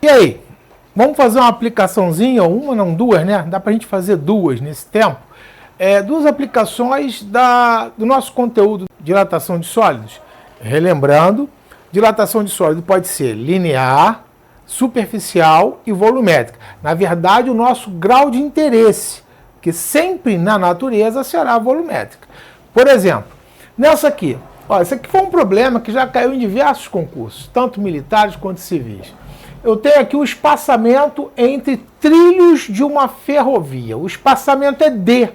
E aí, vamos fazer uma aplicaçãozinha, uma não, duas, né? Dá pra gente fazer duas nesse tempo. Duas aplicações do nosso conteúdo de dilatação de sólidos. Relembrando, dilatação de sólido pode ser linear, superficial e volumétrica. Na verdade, o nosso grau de interesse, que sempre na natureza será volumétrica. Por exemplo, nessa aqui, ó, esse aqui foi um problema que já caiu em diversos concursos, tanto militares quanto civis. Eu tenho aqui o espaçamento entre trilhos de uma ferrovia. O espaçamento é D.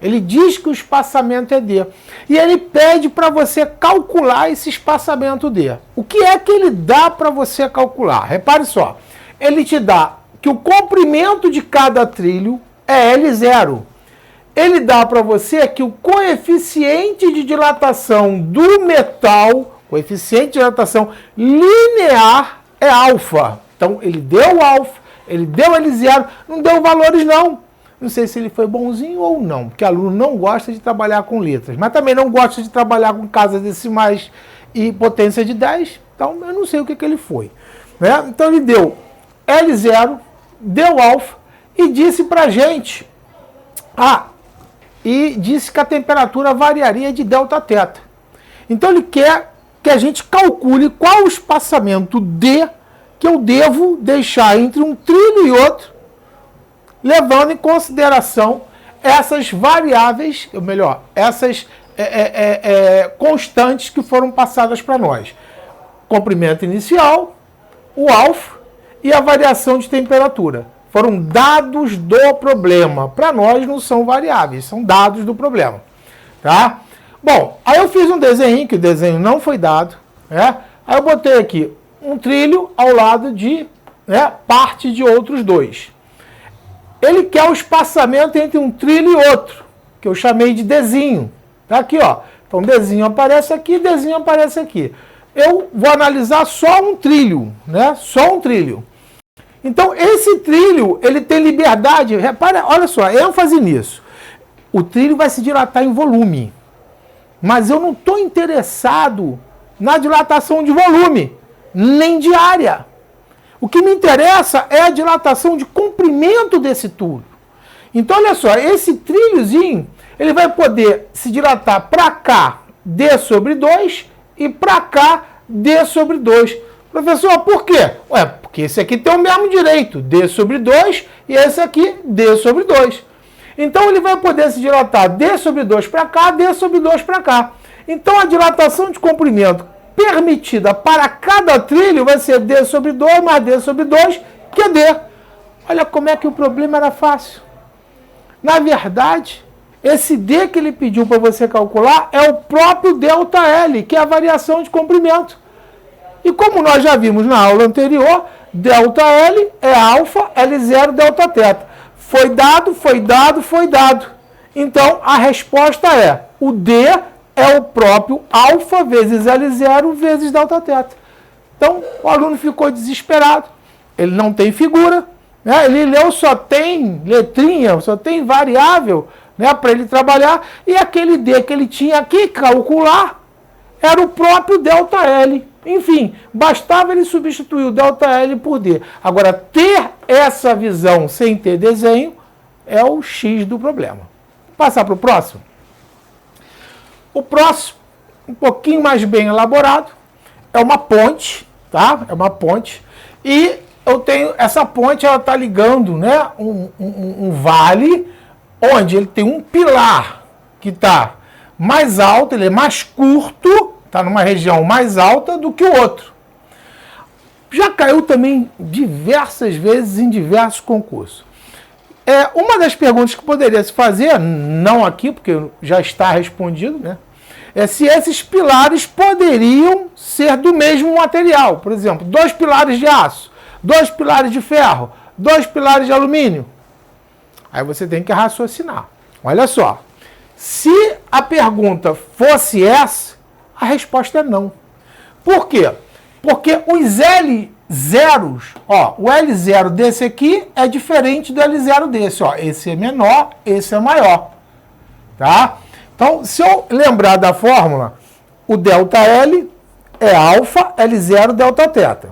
Ele diz que o espaçamento é D. E ele pede para você calcular esse espaçamento D. O que é que ele dá para você calcular? Repare só. Ele te dá que o comprimento de cada trilho é L0. Ele dá para você que o coeficiente de dilatação do metal, coeficiente de dilatação linear, é alfa. Então, ele deu alfa, ele deu L0, não deu valores não. Não sei se ele foi bonzinho ou não, porque aluno não gosta de trabalhar com letras, mas também não gosta de trabalhar com casas decimais e potência de 10, então eu não sei o que ele foi. Né? Então, ele deu L0, deu alfa e disse pra gente, e disse que a temperatura variaria de Δθ. Então, ele quer que a gente calcule qual o espaçamento D que eu devo deixar entre um trilho e outro, levando em consideração essas variáveis, ou melhor, essas constantes que foram passadas para nós. Comprimento inicial, o alfa e a variação de temperatura. Foram dados do problema. Para nós não são variáveis, são dados do problema. Tá? Bom, aí eu fiz um desenho, que o desenho não foi dado. Né? Aí eu botei aqui um trilho ao lado de parte de outros dois. Ele quer o espaçamento entre um trilho e outro, que eu chamei de Dzinho. Tá aqui, ó. Então, Dzinho aparece aqui, Dzinho aparece aqui. Eu vou analisar só um trilho, né? Só um trilho. Então, esse trilho, ele tem liberdade, repara, olha só, ênfase nisso. O trilho vai se dilatar em volume, mas eu não estou interessado na dilatação de volume, nem de área. O que me interessa é a dilatação de comprimento desse tubo. Então, olha só, esse trilhozinho, ele vai poder se dilatar para cá, D sobre 2, e para cá, D sobre 2. Professor, por quê? Ué, porque esse aqui tem o mesmo direito, D sobre 2, e esse aqui, D sobre 2. Então, ele vai poder se dilatar D sobre 2 para cá, D sobre 2 para cá. Então, a dilatação de comprimento permitida para cada trilho vai ser D sobre 2 mais D sobre 2, que é D. Olha como é que o problema era fácil. Na verdade, esse D que ele pediu para você calcular é o próprio ΔL, que é a variação de comprimento. E como nós já vimos na aula anterior, ΔL é alfa, L0, Δθ. Foi dado, foi dado, foi dado. Então, a resposta é, o D é o próprio alfa vezes L0 vezes Δθ. Então, o aluno ficou desesperado. Ele não tem figura, né? Ele leu, só tem letrinha, só tem variável, né, para ele trabalhar. E aquele D que ele tinha que calcular era o próprio ΔL. Enfim, bastava ele substituir o ΔL por D. Agora, ter essa visão sem ter desenho é o X do problema. Vou passar para o próximo. O próximo, um pouquinho mais bem elaborado, é uma ponte, tá? É uma ponte. E eu tenho essa ponte, ela está ligando, né, um vale, onde ele tem um pilar que está mais alto, ele é mais curto, está numa região mais alta do que o outro. Já caiu também diversas vezes em diversos concursos. Uma das perguntas que poderia se fazer, não aqui, porque já está respondido, né? É se esses pilares poderiam ser do mesmo material. Por exemplo, 2 pilares de aço, 2 pilares de ferro, 2 pilares de alumínio. Aí você tem que raciocinar. Olha só, se a pergunta fosse essa, a resposta é não. Por quê? Porque os L0, ó, o L0 desse aqui é diferente do L0 desse, ó. Esse é menor, esse é maior, tá? Então, se eu lembrar da fórmula, o ΔL é alfa L0 Δθ.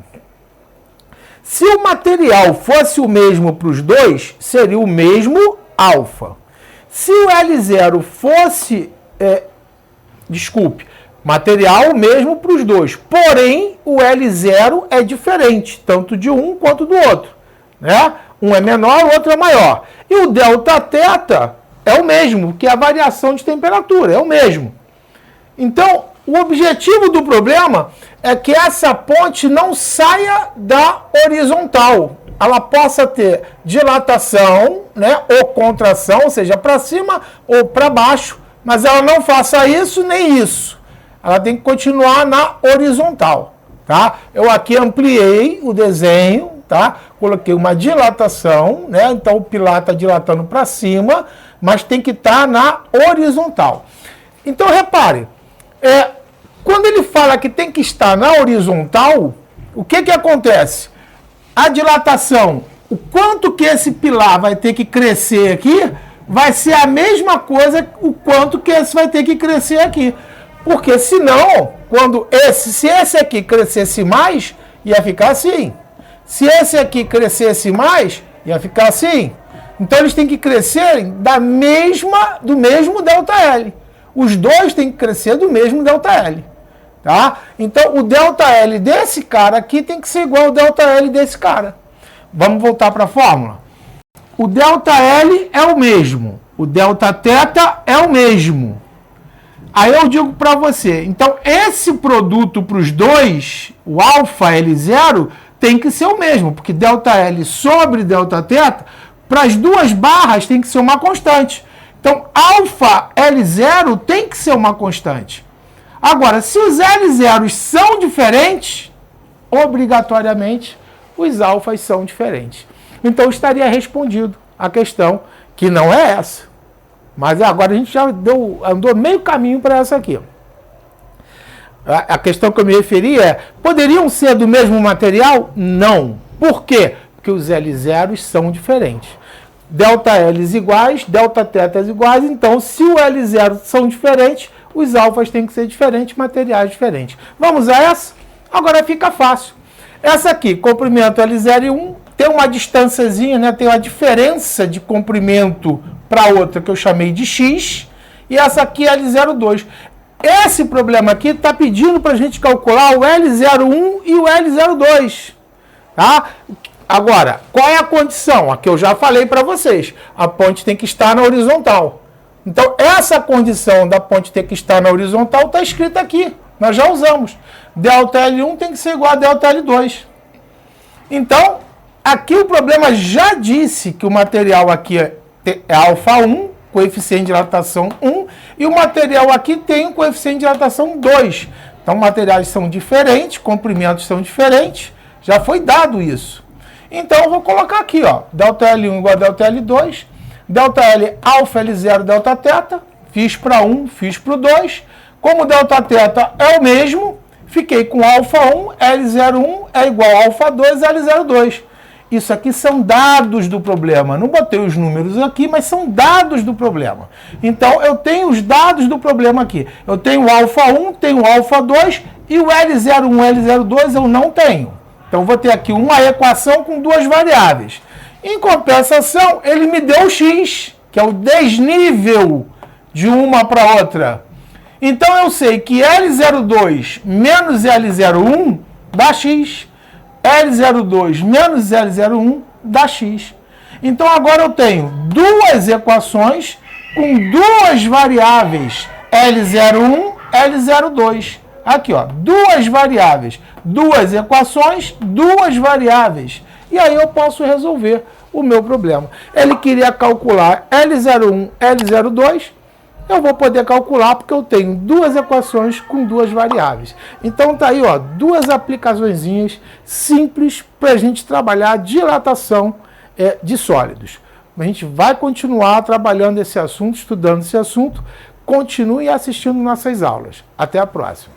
Se o material fosse o mesmo para os dois, seria o mesmo alfa. Se o L0 fosse, material mesmo para os dois, porém o L0 é diferente, tanto de um quanto do outro, né? Um é menor, o outro é maior. E o delta θ é o mesmo, que é a variação de temperatura, é o mesmo. Então, o objetivo do problema é que essa ponte não saia da horizontal. Ela possa ter dilatação, né, ou contração, ou seja, para cima ou para baixo, mas ela não faça isso nem isso. Ela tem que continuar na horizontal, tá? Eu aqui ampliei o desenho, tá? Coloquei uma dilatação, né? Então o pilar está dilatando para cima, mas tem que estar na horizontal. Então repare, quando ele fala que tem que estar na horizontal, o que acontece? A dilatação, o quanto que esse pilar vai ter que crescer aqui, vai ser a mesma coisa o quanto que esse vai ter que crescer aqui. Porque senão, se esse aqui crescesse mais, ia ficar assim. Se esse aqui crescesse mais, ia ficar assim. Então eles têm que crescerem do mesmo ΔL. Os dois têm que crescer do mesmo ΔL. Tá? Então o ΔL desse cara aqui tem que ser igual ao ΔL desse cara. Vamos voltar para a fórmula. O ΔL é o mesmo. O Δθ é o mesmo. Aí eu digo para você, então esse produto para os dois, o alfa L0, tem que ser o mesmo, porque ΔL sobre Δθ, para as duas barras tem que ser uma constante. Então, alfa L0 tem que ser uma constante. Agora, se os L0s são diferentes, obrigatoriamente, os alfas são diferentes. Então, estaria respondido a questão, que não é essa. Mas agora a gente já andou meio caminho para essa aqui. A questão que eu me referi é, poderiam ser do mesmo material? Não. Por quê? Porque os L0s são diferentes. ΔLs iguais, Δθs iguais, então se o L0 são diferentes, os alfas têm que ser diferentes, materiais diferentes. Vamos a essa? Agora fica fácil. Essa aqui, comprimento L0 e 1, tem uma distânciazinha, né? Tem uma diferença de comprimento para outra que eu chamei de x, e essa aqui é L02. Esse problema aqui está pedindo para a gente calcular o L01 e o L02. Tá? Agora, qual é a condição? A que eu já falei para vocês. A ponte tem que estar na horizontal. Então, essa condição da ponte ter que estar na horizontal está escrita aqui. Nós já usamos. ΔL1 tem que ser igual a ΔL2. Então, aqui o problema já disse que o material aqui é alfa 1, coeficiente de dilatação 1, e o material aqui tem um coeficiente de dilatação 2. Então, materiais são diferentes, comprimentos são diferentes, já foi dado isso. Então, eu vou colocar aqui, ó, ΔL1 igual a ΔL2, ΔL alfa L0 Δθ, fiz para 1, fiz para o 2. Como o Δθ é o mesmo, fiquei com alfa 1, L01 é igual a alfa 2, L02. Isso aqui são dados do problema. Não botei os números aqui, mas são dados do problema. Então, eu tenho os dados do problema aqui. Eu tenho o alfa 1, tenho o alfa 2 e o L01, L02 eu não tenho. Então, vou ter aqui uma equação com duas variáveis. Em compensação, ele me deu o x, que é o desnível de uma para outra. Então, eu sei que L02 menos L01 dá x. L02 menos L01 dá x. Então, agora eu tenho duas equações com duas variáveis, L01, L02. Aqui, ó, duas variáveis, duas equações, duas variáveis. E aí eu posso resolver o meu problema. Ele queria calcular L01, L02, eu vou poder calcular porque eu tenho duas equações com duas variáveis. Então tá aí, ó, duas aplicaçõezinhas simples para a gente trabalhar a dilatação de sólidos. A gente vai continuar trabalhando esse assunto, estudando esse assunto. Continue assistindo nossas aulas. Até a próxima.